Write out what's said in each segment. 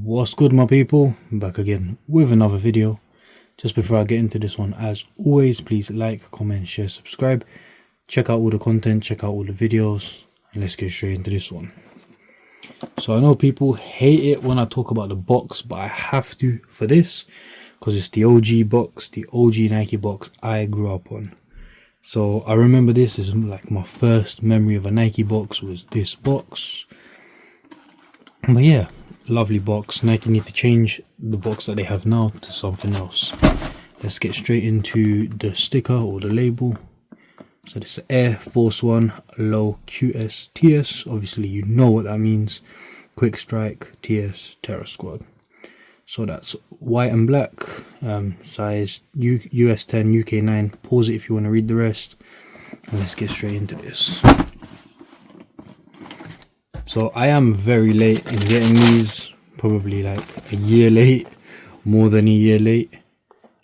What's good, my people? I'm back again with another video. Just before I get into this one, as always, please like, comment, share, subscribe, check out all the content, check out all the videos, and let's get straight into this one. So I know people hate it when I talk about the box, but I have to for this because it's the OG box, the OG Nike box I grew up on. So I remember this is like my first memory of a Nike box was this box. But yeah, lovely box. Nike need to change the box that they have now to something else. Let's get straight into the sticker or the label. So this is Air Force 1 Low QS TS. Obviously you know what that means. Quick Strike TS Terror Squad. So that's white and black, size US 10, UK 9. Pause it if you want to read the rest. And let's get straight into this. So I am very late in getting these, probably like a year late, more than a year late.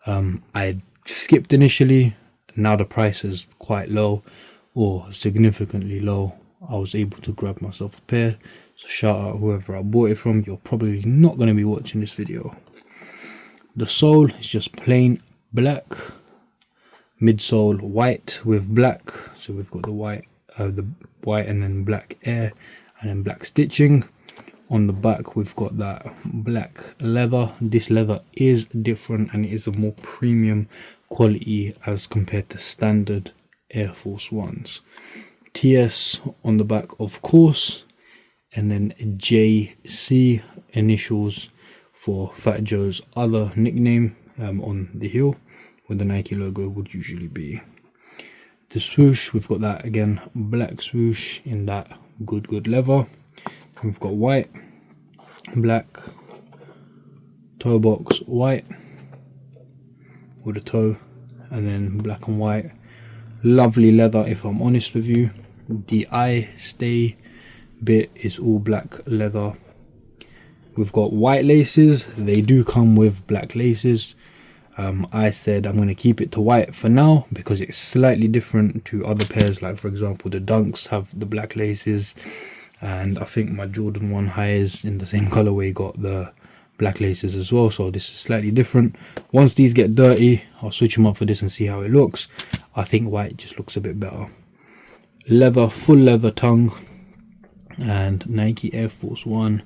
I skipped initially, now the price is quite low or significantly low. I was able to grab myself a pair, so shout out whoever I bought it from. You're probably not going to be watching this video. The sole is just plain black, midsole white with black, so we've got the white and then black air and then black stitching. On the back we've got that black leather. This leather is different and it is a more premium quality as compared to standard Air Force Ones. TS on the back, of course, and then JC initials for Fat Joe's other nickname on the heel, where the Nike logo would usually be. The swoosh, we've got that again, black swoosh in that good leather. We've got white, black, toe box white with a toe, and then black and white. Lovely leather, if I'm honest with you. The eye stay bit is all black leather. We've got white laces. They do come with black laces. I said I'm going to keep it to white for now because it's slightly different to other pairs, like for example the Dunks have the black laces, and I think my Jordan 1 highs in the same colorway got the black laces as well, so this is slightly different. Once these get dirty, I'll switch them up for this and see how it looks. I think white just looks a bit better. Leather, full leather tongue, and Nike Air Force 1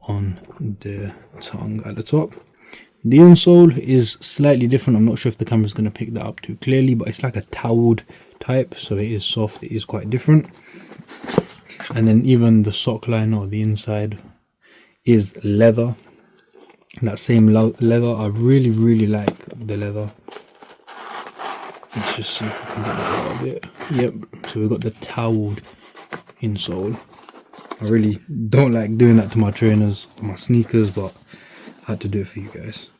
on the tongue at the top. The insole is slightly different. I'm not sure if the camera is going to pick that up too clearly, but it's like a toweled type, so it is soft. It is quite different. And then even the sock line or the inside is leather. That same leather. I really like the leather. Let's just see if we can get that out of it. Yep, so we've got the toweled insole. I really don't like doing that to my trainers or my sneakers, but I had to do it for you guys.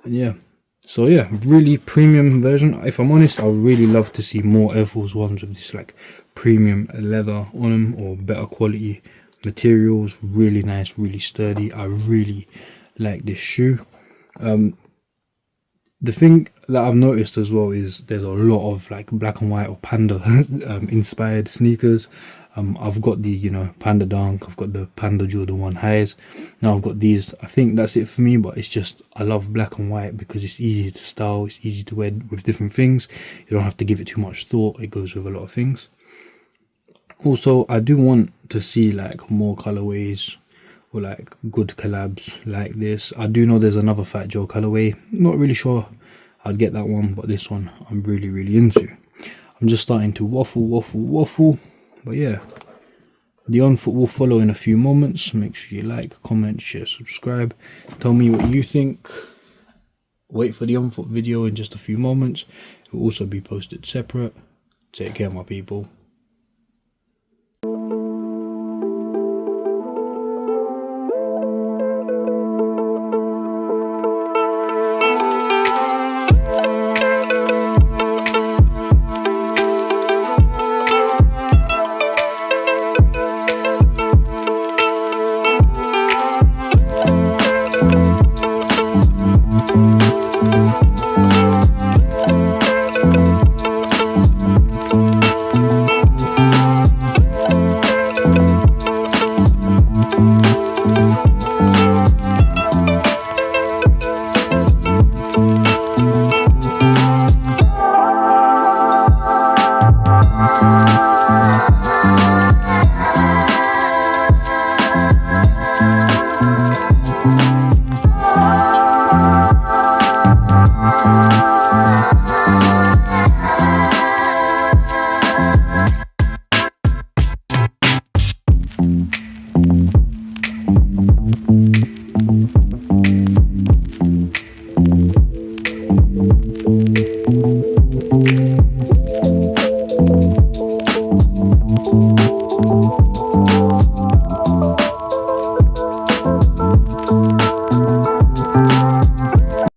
And yeah, so yeah, really premium version. If I'm honest, I would really love to see more Air Force Ones with this like premium leather on them or better quality materials. Really nice, really sturdy. I really like this shoe. The thing that I've noticed as well is there's a lot of like black and white or panda inspired sneakers. I've got the Panda Dunk, I've got the Panda Jordan 1 highs. Now I've got these. I think that's it for me, but it's just I love black and white because it's easy to style, it's easy to wear with different things. You don't have to give it too much thought. It goes with a lot of things. Also, I do want to see like more colorways or like good collabs like this. I do know there's another Fat Joe colorway. Not really sure I'd get that one, but this one I'm really into. I'm just starting to waffle. But yeah, the on foot will follow in a few moments. Make sure you like, comment, share, subscribe. Tell me what you think. Wait for the on foot video in just a few moments. It will also be posted separate. Take care, my people.